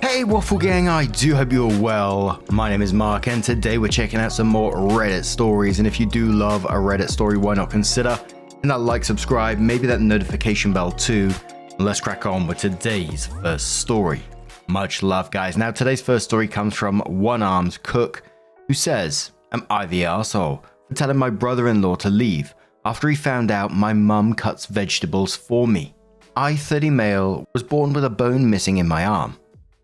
Hey Waffle Gang, I do hope you're well. My name is Mark and today we're checking out some more Reddit stories, and if you do love a Reddit story, why not consider hitting that like, subscribe, maybe that notification bell too. And let's crack on with today's first story. Much love guys. Now today's first story comes from One Armed Cook, who says, "Am I the arsehole for telling my brother-in-law to leave after he found out my mum cuts vegetables for me? I, 30 male, was born with a bone missing in my arm.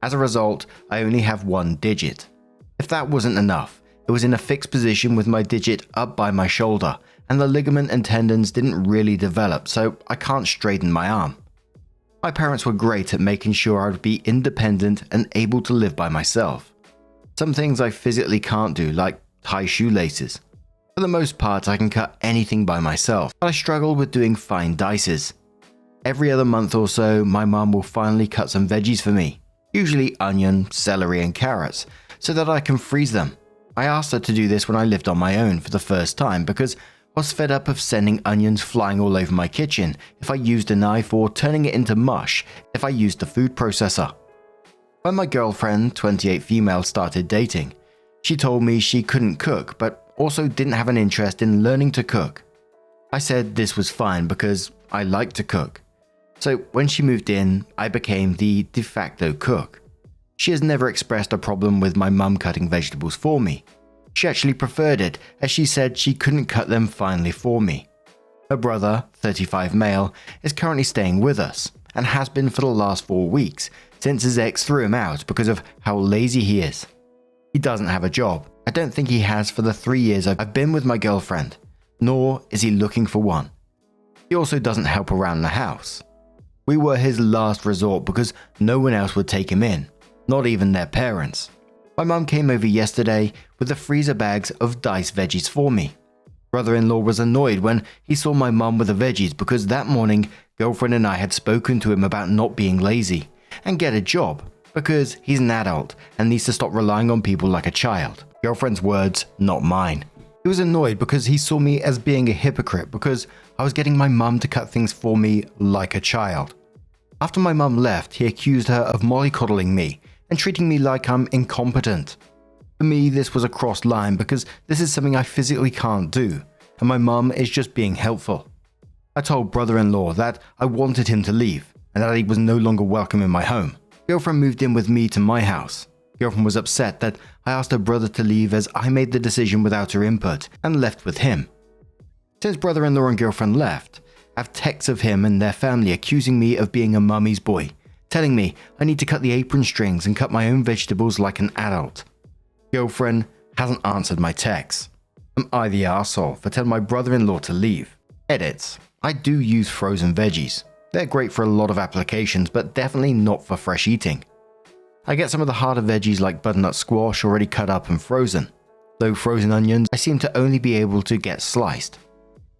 As a result, I only have one digit. If that wasn't enough, it was in a fixed position with my digit up by my shoulder, and the ligament and tendons didn't really develop, so I can't straighten my arm. My parents were great at making sure I would be independent and able to live by myself. Some things I physically can't do, like tie shoelaces. For the most part, I can cut anything by myself, but I struggle with doing fine dices. Every other month or so, my mum will finally cut some veggies for me. Usually onion, celery and carrots, so that I can freeze them. I asked her to do this when I lived on my own for the first time because I was fed up of sending onions flying all over my kitchen if I used a knife or turning it into mush if I used the food processor. When my girlfriend, 28 female, started dating, she told me she couldn't cook but also didn't have an interest in learning to cook. I said this was fine because I like to cook. So when she moved in, I became the de facto cook. She has never expressed a problem with my mum cutting vegetables for me. She actually preferred it, as she said she couldn't cut them finely for me. Her brother, 35 male, is currently staying with us, and has been for the last 4 weeks, since his ex threw him out because of how lazy he is. He doesn't have a job. I don't think he has for the 3 years I've been with my girlfriend, nor is he looking for one. He also doesn't help around the house. We were his last resort because no one else would take him in, not even their parents. My mum came over yesterday with the freezer bags of diced veggies for me. Brother-in-law was annoyed when he saw my mum with the veggies because that morning, girlfriend and I had spoken to him about not being lazy and get a job because he's an adult and needs to stop relying on people like a child. Girlfriend's words, not mine. He was annoyed because he saw me as being a hypocrite because I was getting my mum to cut things for me like a child. After my mum left, he accused her of mollycoddling me and treating me like I'm incompetent. For me, this was a crossed line because this is something I physically can't do, and my mum is just being helpful. I told brother-in-law that I wanted him to leave and that he was no longer welcome in my home. Girlfriend moved in with me to my house. Girlfriend was upset that I asked her brother to leave as I made the decision without her input and left with him. Since brother-in-law and girlfriend left, I have texts of him and their family accusing me of being a mummy's boy, telling me I need to cut the apron strings and cut my own vegetables like an adult. Girlfriend hasn't answered my texts. Am I the arsehole for telling my brother-in-law to leave? Edits. I do use frozen veggies. They're great for a lot of applications, but definitely not for fresh eating. I get some of the harder veggies like butternut squash already cut up and frozen. Though frozen onions, I seem to only be able to get sliced.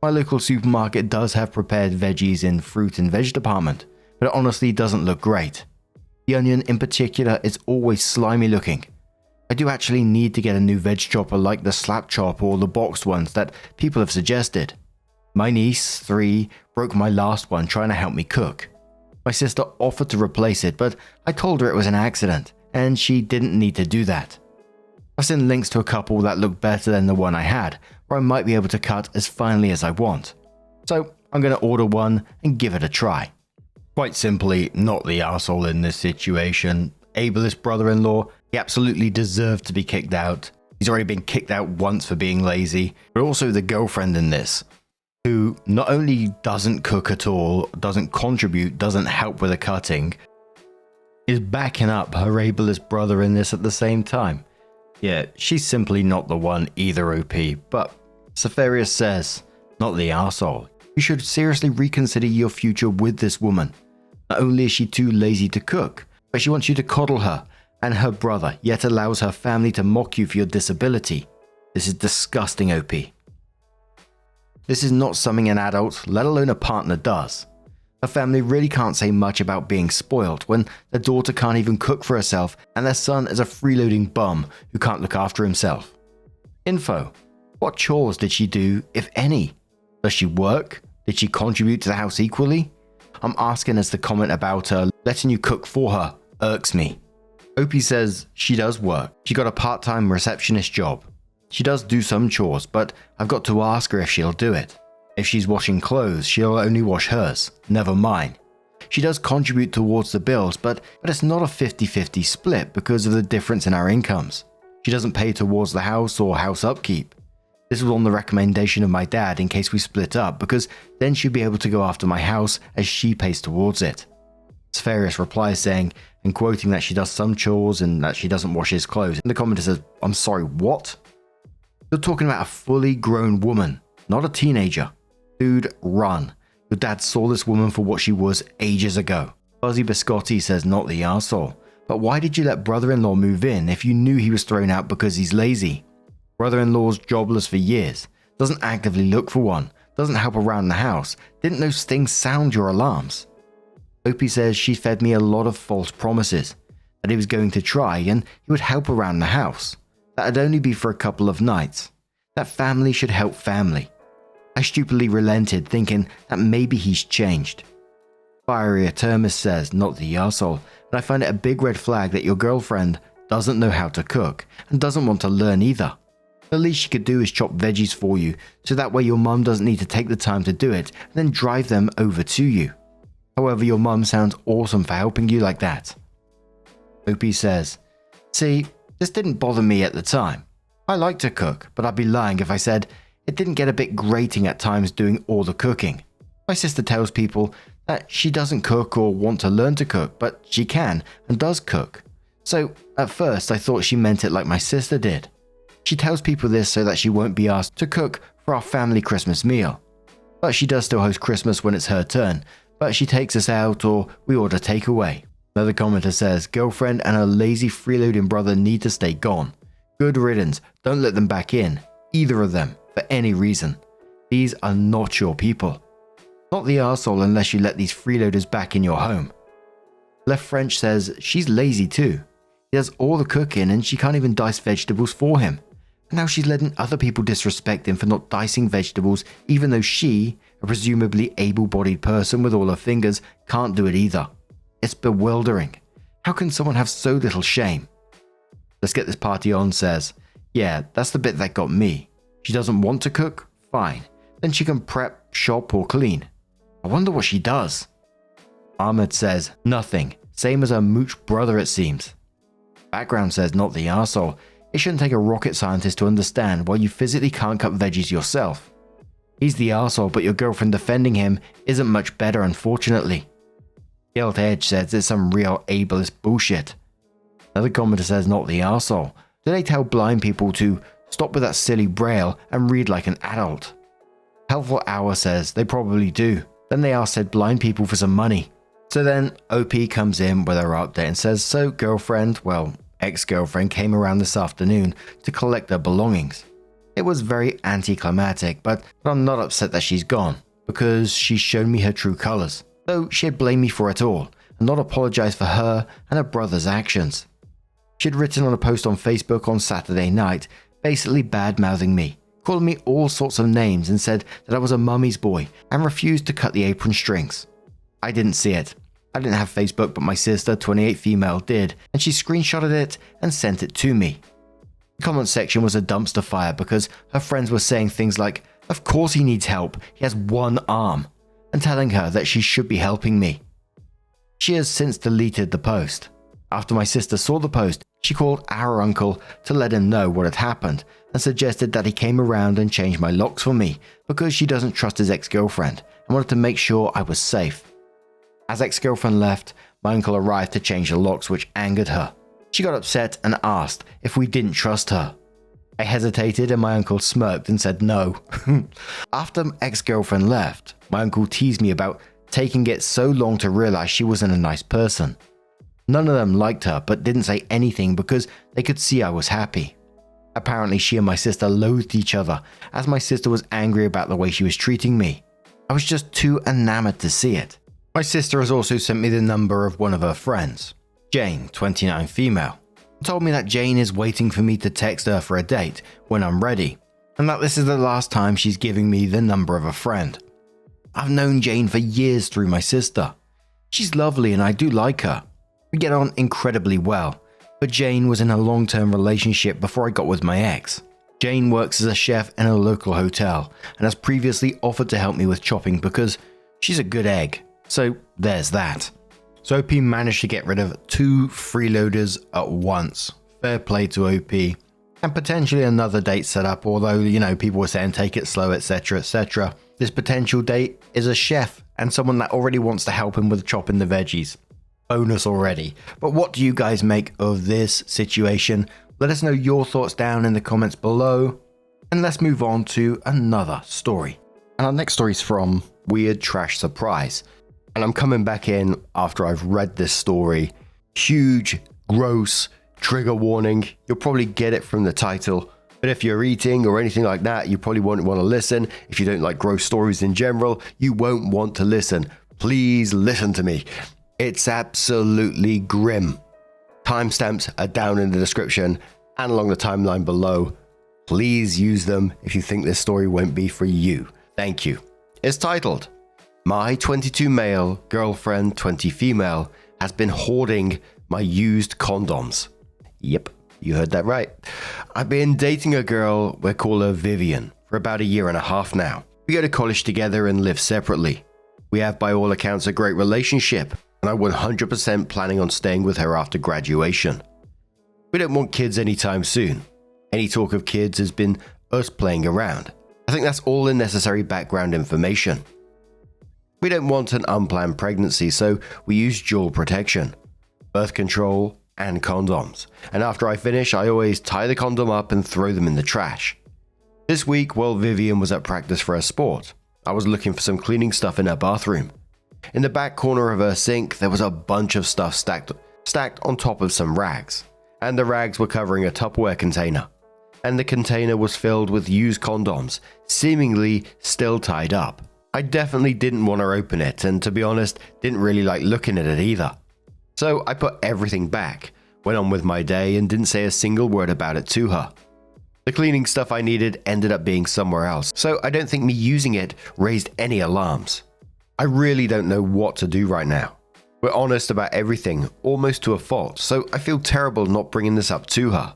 My local supermarket does have prepared veggies in fruit and veg department, but it honestly doesn't look great. The onion in particular is always slimy looking. I do actually need to get a new veg chopper like the slap chop or the boxed ones that people have suggested. My niece, 3, broke my last one trying to help me cook. My sister offered to replace it, but I told her it was an accident, and she didn't need to do that. I've seen links to a couple that look better than the one I had, where I might be able to cut as finely as I want. So I'm going to order one and give it a try. Quite simply, not the arsehole in this situation. Ableist brother-in-law, he absolutely deserved to be kicked out. He's already been kicked out once for being lazy, but also the girlfriend in this, who not only doesn't cook at all, doesn't contribute, doesn't help with the cutting, is backing up her ableist brother in this at the same time. Yeah, she's simply not the one either, OP, but Safarius says, not the arsehole. You should seriously reconsider your future with this woman. Not only is she too lazy to cook, but she wants you to coddle her and her brother, yet allows her family to mock you for your disability. This is disgusting, OP. This is not something an adult, let alone a partner, does. Her family really can't say much about being spoiled when their daughter can't even cook for herself and their son is a freeloading bum who can't look after himself. Info. What chores did she do, if any? Does she work? Did she contribute to the house equally? I'm asking as the comment about her letting you cook for her irks me. Opie says she does work. She got a part-time receptionist job. She does do some chores, but I've got to ask her if she'll do it. If she's washing clothes, she'll only wash hers, never mine. She does contribute towards the bills, but it's not a 50-50 split because of the difference in our incomes. She doesn't pay towards the house or house upkeep. This was on the recommendation of my dad in case we split up, because then she'd be able to go after my house as she pays towards it. Spharius replies saying, and quoting that she does some chores and that she doesn't wash his clothes. And the commenter says, I'm sorry, what? You're talking about a fully grown woman, not a teenager. Dude, run. Your dad saw this woman for what she was ages ago. Fuzzy Biscotti says not the arsehole. But why did you let brother-in-law move in if you knew he was thrown out because he's lazy? Brother-in-law's jobless for years. Doesn't actively look for one. Doesn't help around the house. Didn't those things sound your alarms? Opie says she fed me a lot of false promises. That he was going to try and he would help around the house. That'd only be for a couple of nights. That family should help family. I stupidly relented, thinking that maybe he's changed. Fiery Termis says, not the arsehole, and I find it a big red flag that your girlfriend doesn't know how to cook and doesn't want to learn either. The least she could do is chop veggies for you, so that way your mum doesn't need to take the time to do it and then drive them over to you. However, your mum sounds awesome for helping you like that. Opie says, see, this didn't bother me at the time. I like to cook, but I'd be lying if I said it didn't get a bit grating at times doing all the cooking. My sister tells people that she doesn't cook or want to learn to cook, but she can and does cook. So at first I thought she meant it like my sister did. She tells people this so that she won't be asked to cook for our family Christmas meal. But she does still host Christmas when it's her turn, but she takes us out or we order takeaway. Another commenter says, girlfriend and her lazy freeloading brother need to stay gone. Good riddance, don't let them back in, either of them, for any reason. These are not your people. Not the arsehole unless you let these freeloaders back in your home. Left French says she's lazy too. He does all the cooking and she can't even dice vegetables for him. And now she's letting other people disrespect him for not dicing vegetables, even though she, a presumably able-bodied person with all her fingers, can't do it either. It's bewildering. How can someone have so little shame? Let's get this party on says, yeah, that's the bit that got me. She doesn't want to cook? Fine. Then she can prep, shop or clean. I wonder what she does. Ahmed says, nothing. Same as her mooch brother it seems. Background says not the arsehole. It shouldn't take a rocket scientist to understand why you physically can't cut veggies yourself. He's the arsehole, but your girlfriend defending him isn't much better, unfortunately. Guilt Edge says it's some real ableist bullshit. Another commenter says not the arsehole. Do they tell blind people to stop with that silly braille and read like an adult? Helpful Hour says they probably do. Then they ask said blind people for some money. So then OP comes in with her update and says, so girlfriend, well, ex-girlfriend came around this afternoon to collect her belongings. It was very anticlimactic, but I'm not upset that she's gone, because she's shown me her true colors, though she'd blame me for it all, and not apologize for her and her brother's actions. She'd written on a post on Facebook on Saturday night, basically bad-mouthing me, calling me all sorts of names and said that I was a mummy's boy and refused to cut the apron strings. I didn't see it. I didn't have Facebook, but my sister, 28 female, did, and she screenshotted it and sent it to me. The comment section was a dumpster fire because her friends were saying things like, of course he needs help, he has one arm, and telling her that she should be helping me. She has since deleted the post. After my sister saw the post, she called our uncle to let him know what had happened and suggested that he came around and changed my locks for me because she doesn't trust his ex-girlfriend and wanted to make sure I was safe. As ex-girlfriend left, my uncle arrived to change the locks, which angered her. She got upset and asked if we didn't trust her. I hesitated and my uncle smirked and said no. After ex-girlfriend left, my uncle teased me about taking it so long to realize she wasn't a nice person. None of them liked her but didn't say anything because they could see I was happy. Apparently she and my sister loathed each other as my sister was angry about the way she was treating me. I was just too enamored to see it. My sister has also sent me the number of one of her friends, Jane, 29 female, and told me that Jane is waiting for me to text her for a date when I'm ready, and that this is the last time she's giving me the number of a friend. I've known Jane for years through my sister. She's lovely and I do like her. We get on incredibly well, but Jane was in a long-term relationship before I got with my ex. Jane works as a chef in a local hotel and has previously offered to help me with chopping because she's a good egg. So there's that. So OP managed to get rid of 2 freeloaders at once. Fair play to OP. And potentially another date set up, although, people were saying take it slow, etc, etc. This potential date is a chef and someone that already wants to help him with chopping the veggies. Bonus already. But what do you guys make of this situation? Let us know your thoughts down in the comments below. And let's move on to another story. And our next story is from Weird Trash Surprise. And I'm coming back in after I've read this story. Huge, gross, trigger warning. You'll probably get it from the title. But if you're eating or anything like that, you probably won't want to listen. If you don't like gross stories in general, you won't want to listen. Please listen to me. It's absolutely grim. Timestamps are down in the description and along the timeline below. Please use them if you think this story won't be for you. Thank you. It's titled, My 22 male girlfriend 20 female has been hoarding my used condoms. Yep, you heard that right. I've been dating a girl, we'll call her Vivian, for about 1.5 years now. We go to college together and live separately. We have by all accounts a great relationship, and I'm 100% planning on staying with her after graduation. We don't want kids anytime soon. Any talk of kids has been us playing around. I think that's all the necessary background information. We don't want an unplanned pregnancy, so we use dual protection, birth control and condoms. And after I finish, I always tie the condom up and throw them in the trash. This week, while Vivian was at practice for her sport, I was looking for some cleaning stuff in her bathroom. In the back corner of her sink, there was a bunch of stuff stacked on top of some rags. And the rags were covering a Tupperware container. And the container was filled with used condoms, seemingly still tied up. I definitely didn't want to open it, and to be honest, didn't really like looking at it either. So I put everything back, went on with my day, and didn't say a single word about it to her. The cleaning stuff I needed ended up being somewhere else, so I don't think me using it raised any alarms. I really don't know what to do right now. We're honest about everything, almost to a fault, so I feel terrible not bringing this up to her.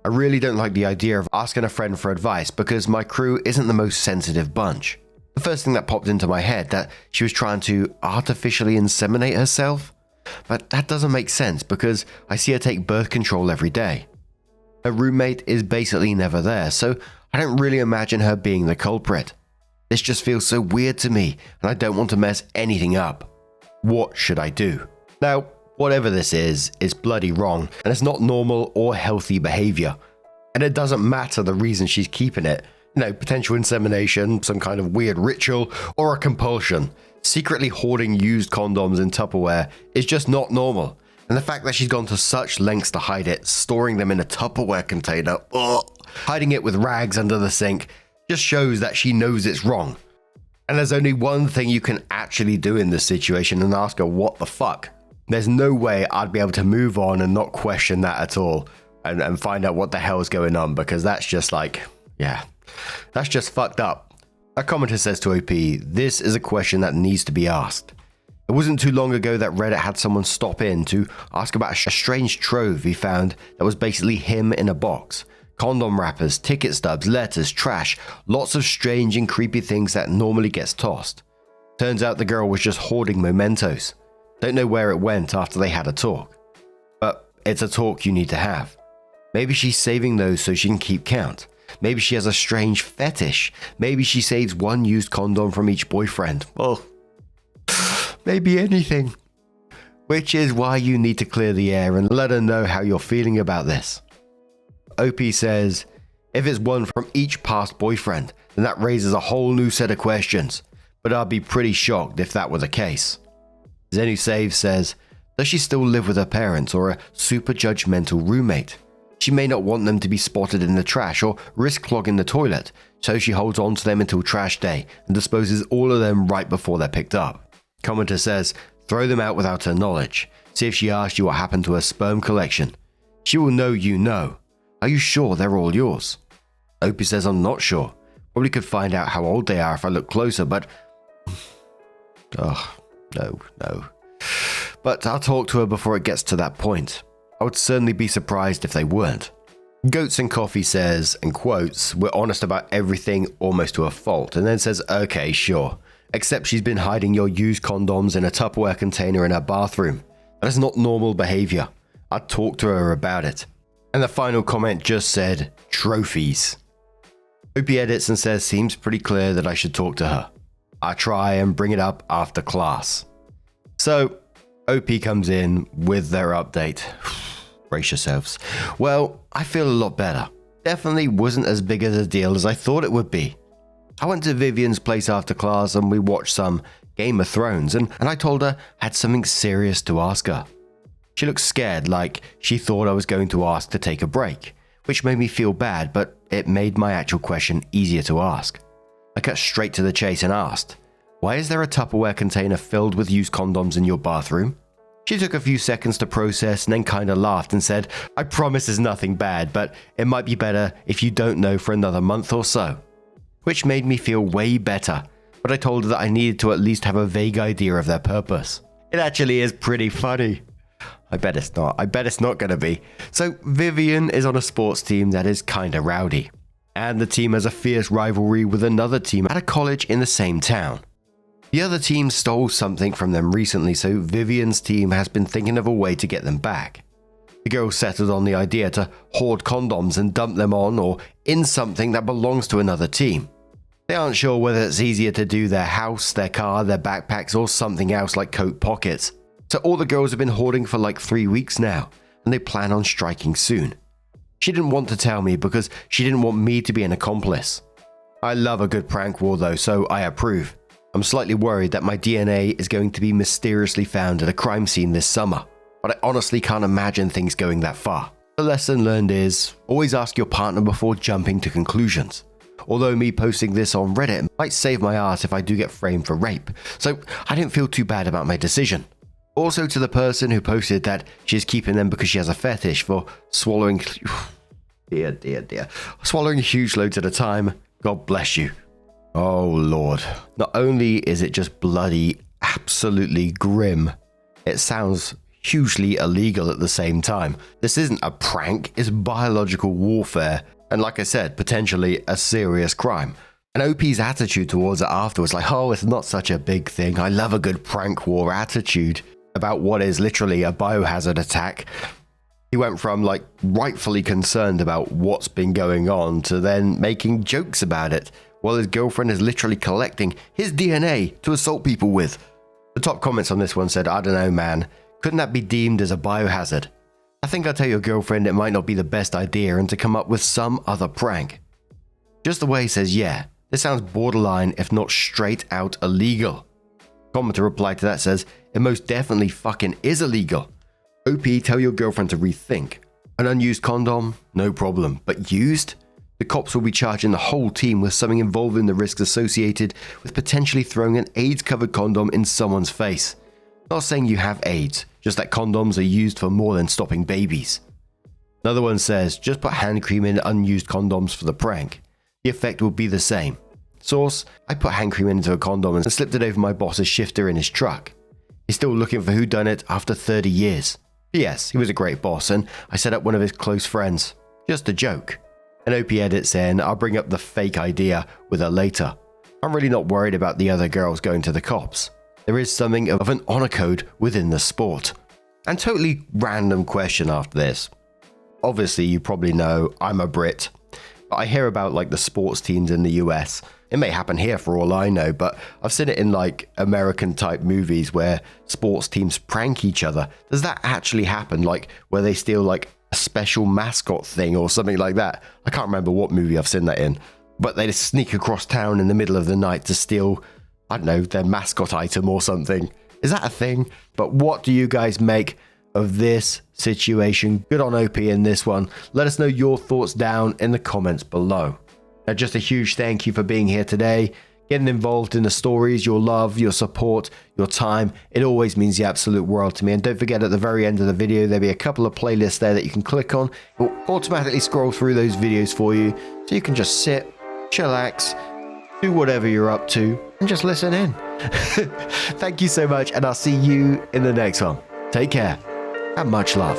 I really don't like the idea of asking a friend for advice because my crew isn't the most sensitive bunch. The first thing that popped into my head that she was trying to artificially inseminate herself, but that doesn't make sense because I see her take birth control every day. Her roommate is basically never there, so I don't really imagine her being the culprit. This just feels so weird to me, and I don't want to mess anything up. What should I do? Now, whatever this is bloody wrong, and it's not normal or healthy behavior. And it doesn't matter the reason she's keeping it. Potential insemination, some kind of weird ritual, or a compulsion. Secretly hoarding used condoms in Tupperware is just not normal. And the fact that she's gone to such lengths to hide it, storing them in a Tupperware container, hiding it with rags under the sink, just shows that she knows it's wrong. And there's only one thing you can actually do in this situation and ask her what the fuck. There's no way I'd be able to move on and not question that at all and find out what the hell is going on, because that's just like, yeah, that's just fucked up. A commenter says to OP, this is a question that needs to be asked. It wasn't too long ago that Reddit had someone stop in to ask about a strange trove he found that was basically him in a box. Condom wrappers, ticket stubs, letters, trash, lots of strange and creepy things that normally gets tossed. Turns out the girl was just hoarding mementos. Don't know where it went after they had a talk. But it's a talk you need to have. Maybe she's saving those so she can keep count. Maybe she has a strange fetish. Maybe she saves one used condom from each boyfriend. Well, maybe anything. Which is why you need to clear the air and let her know how you're feeling about this. OP says, if it's one from each past boyfriend, then that raises a whole new set of questions, but I'd be pretty shocked if that were the case. ZenuSave says, does she still live with her parents or a super judgmental roommate? She may not want them to be spotted in the trash or risk clogging the toilet, so she holds on to them until trash day and disposes all of them right before they're picked up. Commenter says, throw them out without her knowledge. See if she asks you what happened to her sperm collection. She will know you know. Are you sure they're all yours? Opie says, I'm not sure. Probably could find out how old they are if I look closer, but... oh, no. But I'll talk to her before it gets to that point. I would certainly be surprised if they weren't. Goats and Coffee says, and quotes, "We're honest about everything almost to a fault," and then says, "Okay, sure. Except she's been hiding your used condoms in a Tupperware container in her bathroom. That is not normal behavior. I'd talk to her about it." And the final comment just said, "Trophies." Opie edits and says, "Seems pretty clear that I should talk to her. I'll try and bring it up after class." So, OP comes in with their update. Brace yourselves. Well, I feel a lot better. Definitely wasn't as big of a deal as I thought it would be. I went to Vivian's place after class and we watched some Game of Thrones and I told her I had something serious to ask her. She looked scared, like she thought I was going to ask to take a break, which made me feel bad, but it made my actual question easier to ask. I cut straight to the chase and asked, "Why is there a Tupperware container filled with used condoms in your bathroom?" She took a few seconds to process and then kinda laughed and said, "I promise it's nothing bad, but it might be better if you don't know for another month or so." Which made me feel way better, but I told her that I needed to at least have a vague idea of their purpose. It actually is pretty funny. I bet it's not. I bet it's not gonna be. So Vivian is on a sports team that is kinda rowdy. And the team has a fierce rivalry with another team at a college in the same town. The other team stole something from them recently, so Vivian's team has been thinking of a way to get them back. The girls settled on the idea to hoard condoms and dump them on or in something that belongs to another team. They aren't sure whether it's easier to do their house, their car, their backpacks, or something else like coat pockets. So all the girls have been hoarding for like 3 weeks now, and they plan on striking soon. She didn't want to tell me because she didn't want me to be an accomplice. I love a good prank war though, so I approve. I'm slightly worried that my DNA is going to be mysteriously found at a crime scene this summer, but I honestly can't imagine things going that far. The lesson learned is, always ask your partner before jumping to conclusions. Although me posting this on Reddit might save my ass if I do get framed for rape, so I didn't feel too bad about my decision. Also to the person who posted that she's keeping them because she has a fetish for swallowing swallowing huge loads at a time, God bless you. Oh lord. Not only is it just bloody, absolutely grim, it sounds hugely illegal at the same time. This isn't a prank, it's biological warfare, and like I said, potentially a serious crime. And OP's attitude towards it afterwards, like, oh, it's not such a big thing. I love a good prank war attitude about what is literally a biohazard attack. He went from like rightfully concerned about what's been going on to then making jokes about it, while his girlfriend is literally collecting his DNA to assault people with. The top comments on this one said, "I don't know, man. Couldn't that be deemed as a biohazard? I think I'll tell your girlfriend it might not be the best idea and to come up with some other prank." Just the way he says, yeah, this sounds borderline if not straight out illegal. Commenter replied to that says, "It most definitely fucking is illegal. OP, tell your girlfriend to rethink. An unused condom? No problem. But used? The cops will be charging the whole team with something involving the risks associated with potentially throwing an AIDS-covered condom in someone's face. Not saying you have AIDS, just that condoms are used for more than stopping babies." Another one says, "Just put hand cream in unused condoms for the prank. The effect will be the same. Source, I put hand cream into a condom and slipped it over my boss's shifter in his truck. He's still looking for whodunit after 30 years. P.S. He was a great boss and I set up one of his close friends. Just a joke." And OP edit saying, "I'll bring up the fake idea with her later. I'm really not worried about the other girls going to the cops. There is something of an honor code within the sport." And totally random question after this. Obviously, you probably know I'm a Brit, but I hear about like the sports teams in the US. It may happen here for all I know, but I've seen it in like American type movies where sports teams prank each other. Does that actually happen? Like where they steal like a special mascot thing or something like that? I can't remember what movie I've seen that in, but they just sneak across town in the middle of the night to steal, I don't know, their mascot item or something. Is that a thing? But what do you guys make of this situation? Good on OP in this one. Let us know your thoughts down in the comments below. Now, just a huge thank you for being here today, getting involved in the stories, your love, your support, your time. It always means the absolute world to me. And don't forget, at the very end of the video, there'll be a couple of playlists there that you can click on. It will automatically scroll through those videos for you, so you can just sit, chillax, do whatever you're up to, and just listen in. Thank you so much, and I'll see you in the next one. Take care, and much love.